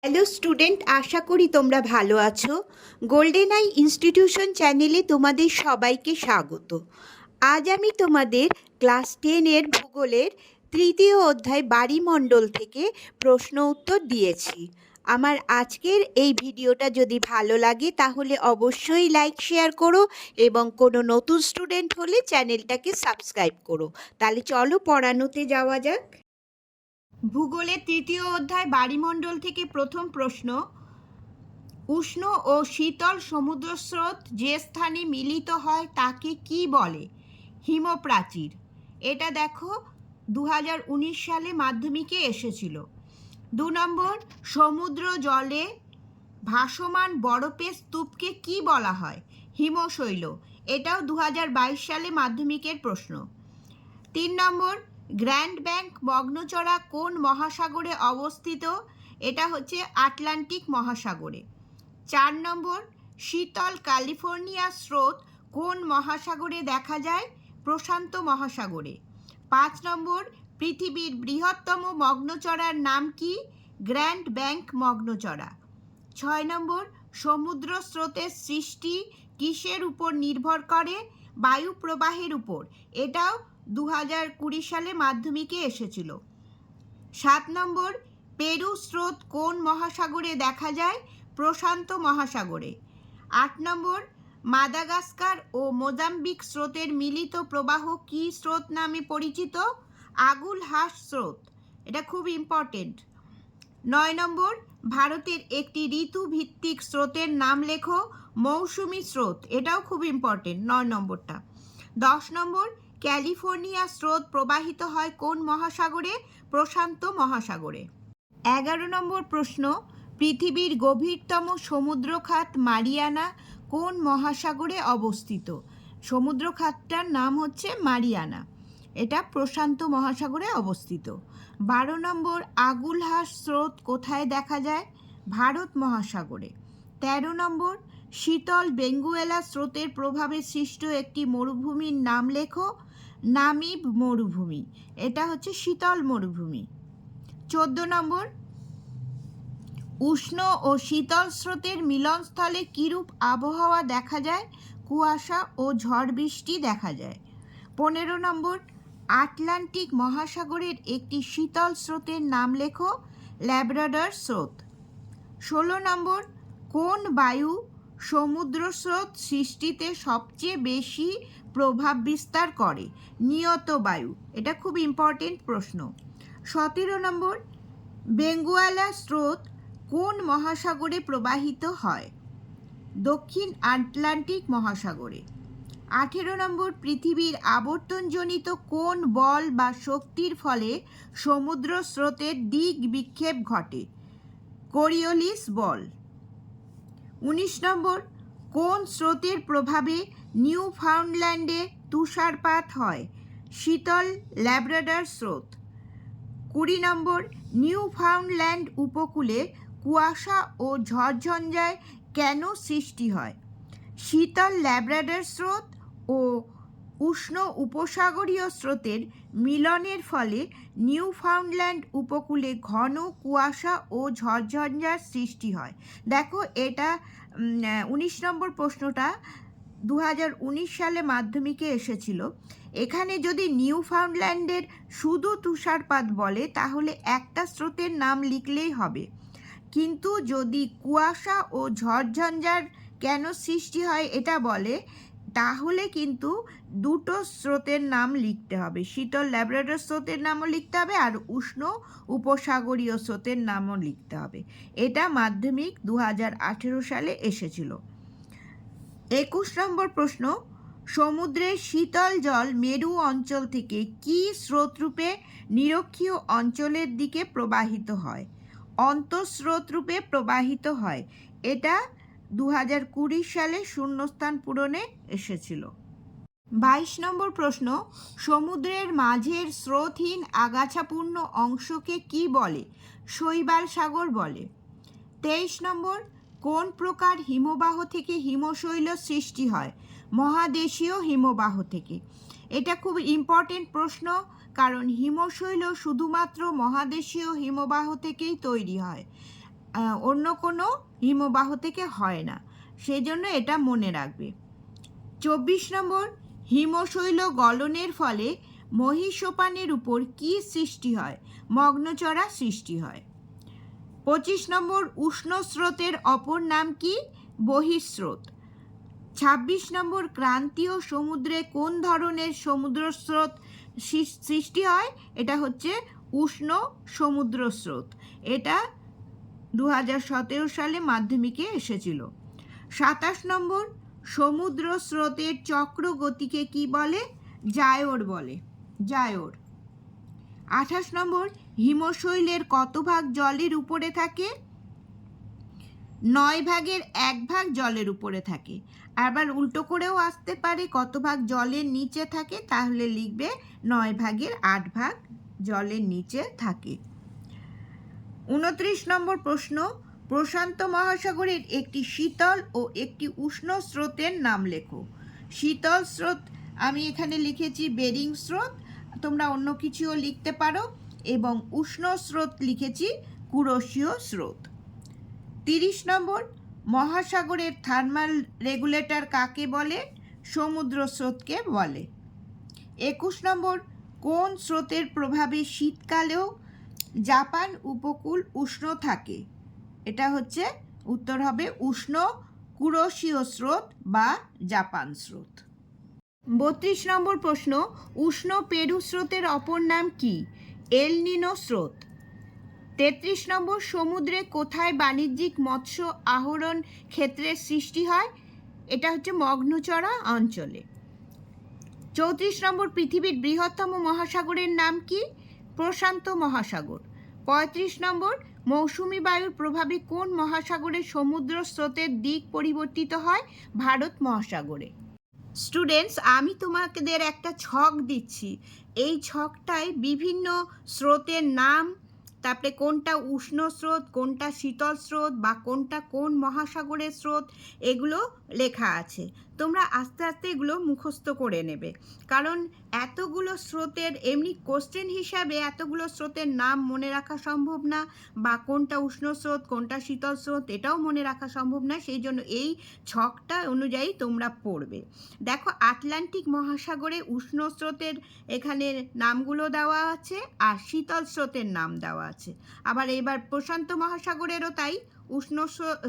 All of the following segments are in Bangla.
হ্যালো স্টুডেন্ট, আশা করি তোমরা ভালো আছো। গোল্ডেন আই ইনস্টিটিউশন চ্যানেলে তোমাদের সবাইকে স্বাগত। আজ আমি তোমাদের ক্লাস 10-এর ভূগোলের তৃতীয় অধ্যায় বাড়িমণ্ডল থেকে প্রশ্ন উত্তর দিয়েছি। আমার আজকের এই ভিডিওটা যদি ভালো লাগে তাহলে অবশ্যই লাইক শেয়ার করো এবং কোনো নতুন স্টুডেন্ট হলে চ্যানেলটাকে সাবস্ক্রাইব করো। তাহলে চলো পড়ানোতে যাওয়া যাক। ভূগোলের তৃতীয় অধ্যায় বাড়িমণ্ডল থেকে প্রথম প্রশ্ন, উষ্ণ ও শীতল সমুদ্রস্রোত যে স্থানে মিলিত হয় তাকে কি বলে? হিমপ্রাচীর। এটা দেখো 2019 সালে মাধ্যমিকে এসেছিল। 2 নম্বর, সমুদ্র জলে ভাসমান বরফের স্তূপকে কি বলা হয়? হিমশৈল। এটাও 2022 সালে মাধ্যমিকের প্রশ্ন। 3 নম্বর, গ্র্যান্ড ব্যাংক মগ্নচড়া কোন মহাসাগরে অবস্থিত? এটা হচ্ছে আটলান্টিক মহাসাগরে। 4 নম্বর, শীতল ক্যালিফোর্নিয়া স্রোত কোন মহাসাগরে দেখা যায়? প্রশান্ত মহাসাগরে। 5 নম্বর, পৃথিবীর বৃহত্তম মগ্নচড়ার নাম কি? Grand bank মগ্নচড়া। 6 নম্বর, সমুদ্র স্রোতের সৃষ্টি কিসের উপর নির্ভর করে? বায়ু প্রবাহের উপর। এটাও 2020 সালে মাধ্যমিকে এসেছিল। 7 নম্বর, পেরু স্রোত কোন মহাসাগরে দেখা যায়? প্রশান্ত মহাসাগরে। 8 নম্বর, মাদাগাস্কার ও মোজাম্বিক স্রোতের মিলিত প্রবাহ কি স্রোত নামে পরিচিত? আগুলহাস স্রোত। এটা খুব ইম্পর্টেন্ট। 9 নম্বর, ভারতের একটি ঋতুভিত্তিক স্রোতের নাম লেখো। মৌসুমী স্রোত। এটাও খুব ইম্পর্টেন্ট, 9 নম্বরটা। 10 নম্বর, ক্যালিফোর্নিয়া স্রোত প্রবাহিত হয় কোন মহাসাগরে? প্রশান্ত মহাসাগরে। 11 নম্বর প্রশ্ন, পৃথিবীর গভীরতম সমুদ্রখাত মারিয়ানা কোন মহাসাগরে অবস্থিত? সমুদ্রখাতটার নাম হচ্ছে মারিয়ানা। এটা প্রশান্ত মহাসাগরে অবস্থিত। 12 নম্বর, আগুলহাস স্রোত কোথায় দেখা যায়? ভারত মহাসাগরে। 13 নম্বর, শীতল বেঙ্গুয়েলা স্রোতের প্রভাবে সৃষ্ট একটি মরুভূমির নাম লেখো। নামিব মরুভূমি। এটা হচ্ছে শীতল মরুভূমি। 14 নম্বর, উষ্ণ ও শীতল স্রোতের মিলনস্থলে কিরূপ আবহাওয়া দেখা যায়? কুয়াশা ও ঝড় বৃষ্টি দেখা যায়। 15 নম্বর, আটলান্টিক মহাসাগরের একটি শীতল স্রোতের নাম লেখো। ল্যাব্রাডর স্রোত। 16 নম্বর, কোন বায়ু সমুদ্র স্রোত সৃষ্টিতে সবচেয়ে বেশি প্রভাব বিস্তার করে? নিয়ত বায়ু। এটা খুব ইম্পর্টেন্ট প্রশ্ন। 17 নম্বর, বেঙ্গুয়ালা স্রোত কোন মহাসাগরে প্রবাহিত হয়? দক্ষিণ আটলান্টিক মহাসাগরে। 18 নম্বর, পৃথিবীর আবর্তনজনিত কোন বল বা শক্তির ফলে সমুদ্র স্রোতের দিক বিক্ষেপ ঘটে? কোরিওলিস বল। 19 নম্বর, কোন স্রোতের প্রভাবে নিউ ফাউন্ডল্যান্ডে তুষারপাত হয়? শীতল ল্যাব্রাডর স্রোত। 20 নম্বর, নিউ ফাউন্ডল্যান্ড উপকূলে কুয়াশা ও ঝড়ঝঞ্ঝায় কেন সৃষ্টি হয়? শীতল ল্যাব্রাডর স্রোত ও উষ্ণ উপসাগরীয় স্রোতের মিলনের ফলে নিউ ফাউন্ডল্যান্ড উপকূলে ঘন কুয়াশা ও ঝড়ঝঞ্ঝার সৃষ্টি হয়। দেখো, এটা 19 নম্বর প্রশ্নটা 2019 সালে মাধ্যমিকে এসেছিল। এখানে যদি নিউ ফাউন্ডল্যান্ডের শুধু তুষারপাত বলে তাহলে একটা স্রোতের নাম লিখলেই হবে, কিন্তু যদি কুয়াশা ও ঝড়ঝঞ্ঝার কেন সৃষ্টি হয় এটা বলে তাহলে কিন্তু দুটো স্রোতের নাম লিখতে হবে। শীতল ল্যাব্রাডর স্রোতের নামও লিখতে হবে আর উষ্ণ উপসাগরীয় স্রোতের নামও লিখতে হবে। এটা মাধ্যমিক 2018 সালে এসেছিল। 21 নম্বর প্রশ্ন, সমুদ্রের শীতল জল মেরু অঞ্চল থেকে কি স্রোতরূপে নিরক্ষীয় অঞ্চলের দিকে প্রবাহিত হয়? অন্তঃস্রোতরূপে প্রবাহিত হয়। এটা 2020 সালে শূন্যস্থান পূরণে এসেছিল। 22 নম্বর প্রশ্ন, সমুদ্রের মাঝের স্রোতহীন আগাছাপূর্ণ অংশকে কি বলে? শৈবাল সাগর বলে। 23 নম্বর, কোন প্রকার হিমবাহ থেকে হিমশৈল সৃষ্টি হয়? মহাদেশীয় হিমবাহ থেকে। এটা খুব ইম্পর্টেন্ট প্রশ্ন, কারণ হিমশৈল শুধুমাত্র মহাদেশীয় হিমবাহ থেকেই তৈরি হয়। অন্য কোনো হিমবাহ থেকে হয় না, সেই জন্য এটা মনে রাখবে। 24 নম্বর, হিমশৈল গলনের ফলে মহীসোপানের উপর কি সৃষ্টি হয়? মগ্নচড়া সৃষ্টি হয়। 25 নম্বর, উষ্ণ স্রোতের অপর নাম কি? বহিঃস্রোত। 26 নম্বর, ক্রান্তীয় সমুদ্রে কোন ধরনের সমুদ্র স্রোত সৃষ্টি হয়? এটা হচ্ছে উষ্ণ সমুদ্র স্রোত। এটা 2017 সালে মাধ্যমিকে এসেছিল। 27 নম্বর, সমুদ্র স্রোতের চক্র গতিকে কি বলে? জায়োর বলে, জায়োর। 28 নম্বর, হিমশৈলের কত ভাগ জলের উপরে থাকে? 9 ভাগের 1 ভাগ জলের উপরে থাকে। আবার উল্টো করেও আসতে পারে, কত ভাগ জলের নিচে থাকে, তাহলে লিখবে 9 ভাগের 8 ভাগ জলের নিচে থাকে। 29 নম্বর প্রশ্ন, প্রশান্ত মহাসাগরের একটি শীতল ও একটি উষ্ণ স্রোতের নাম লেখো। শীতল স্রোত আমি এখানে লিখেছি বেরিং স্রোত, তোমরা অন্য কিছুও লিখতে পারো, এবং উষ্ণ স্রোত লিখেছি কুরোশীয় স্রোত। 30 নম্বর, মহাসাগরের থার্মাল রেগুলেটর কাকে বলে? সমুদ্র স্রোতকে বলে। 21 নম্বর, কোন স্রোতের প্রভাবে শীতকালেও জাপান উপকূল উষ্ণ থাকে? এটা হচ্ছে উত্তর হবে উষ্ণ কুরোশীয় স্রোত বা জাপান স্রোত। 32 নম্বর প্রশ্ন, উষ্ণ পেরু স্রোতের অপর নাম কি? এল নিনো স্রোত। 33 নম্বর, সমুদ্রে কোথায় বাণিজ্যিক মৎস্য আহরণ ক্ষেত্রের সৃষ্টি হয়? এটা হচ্ছে মগ্নচড়া অঞ্চলে। 34 নম্বর, পৃথিবীর বৃহত্তম মহাসাগরের নাম কি? প্রশান্ত মহাসাগর। 35 নম্বর, মৌসুমী বায়ুর প্রভাবে কোন মহাসাগরে সমুদ্র স্রোতের দিক পরিবর্তিত হয়? ভারত মহাসাগরে। স্টুডেন্টস, আমি তোমাদের একটা ছক দিচ্ছি, এই ছকটায় বিভিন্ন স্রোতের নাম, তারপরে কোনটা উষ্ণ স্রোত, কোনটা শীতল স্রোত, বা কোনটা কোন মহাসাগরের স্রোত, এগুলো লেখা আছে। তোমরা আস্তে আস্তে এগুলো মুখস্থ করে নেবে, কারণ এতগুলো স্রোতের এমনি কোশ্চেন হিসাবে এতগুলো স্রোতের নাম মনে রাখা সম্ভব না, বা কোনটা উষ্ণ স্রোত কোনটা শীতল স্রোত এটাও মনে রাখা সম্ভব না, সেই জন্য এই ছকটা অনুযায়ী তোমরা পড়বে। দেখো, আটলান্টিক মহাসাগরে উষ্ণ স্রোতের এখানে নামগুলো দেওয়া আছে, আর শীতল স্রোতের নাম দেওয়া আছে। আবার এবার প্রশান্ত মহাসাগরেরও তাই, উষ্ণ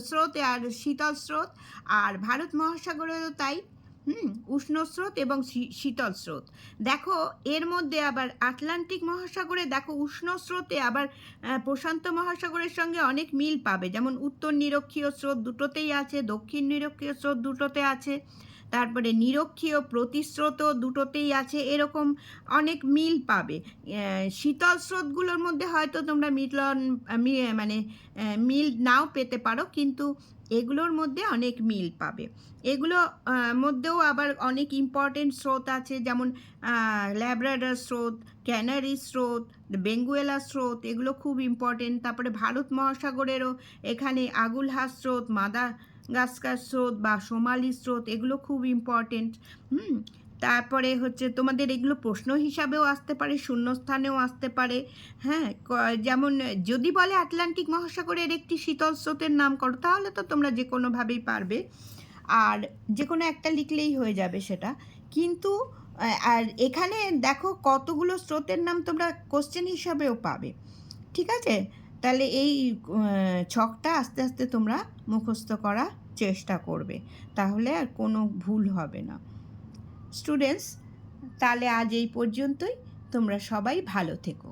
স্রোত আর শীতল স্রোত, আর ভারত মহাসাগরেরও তাই, উষ্ণ স্রোত এবং শীতল স্রোত। দেখো, এর মধ্যে আবার আটলান্টিক মহাসাগরে দেখো উষ্ণ স্রোতে আবার প্রশান্ত মহাসাগরের সঙ্গে অনেক মিল পাবে, যেমন উত্তর নিরক্ষীয় স্রোত দুটোতেই আছে, দক্ষিণ নিরক্ষীয় স্রোত দুটোতে আছে, তারপরে নিরক্ষীয় প্রতিস্রোতও দুটোতেই আছে, এরকম অনেক মিল পাবে। শীতল স্রোতগুলোর মধ্যে হয়তো তোমরা মিল নাও পেতে পারো, কিন্তু এগুলোর মধ্যে অনেক মিল পাবে। এগুলো মধ্যেও আবার অনেক ইম্পর্টেন্ট স্রোত আছে, যেমন ল্যাব্রাডর স্রোত, ক্যানারি স্রোত, বেঙ্গুয়েলা স্রোত, এগুলো খুব ইম্পর্টেন্ট। তারপরে ভারত মহাসাগরেরও এখানে আগুলহা স্রোত, মাদাগাস্কার স্রোত বা সোমালি স্রোত, এগুলো খুব ইম্পর্টেন্ট। তারপরে হচ্ছে তোমাদের এগুলো প্রশ্ন হিসাবেও আসতে পারে, শূন্যস্থানেও আসতে পারে। হ্যাঁ, যেমন যদি বলে আটলান্টিক মহাসাগরের একটি শীতল স্রোতের নাম করো, তাহলে তো তোমরা যে কোনোভাবেই পারবে, আর যে কোনো একটা লিখলেই হয়ে যাবে সেটা। কিন্তু আর এখানে দেখো কতগুলো স্রোতের নাম তোমরা কোশ্চেন হিসাবেও পাবে। ঠিক আছে, তাহলে এই ছকটা আস্তে আস্তে তোমরা মুখস্থ করার চেষ্টা করবে, তাহলে আর কোনো ভুল হবে না। স্টুডেন্টস, তাহলে আজ এই পর্যন্তই, তোমরা সবাই ভালো থেকো।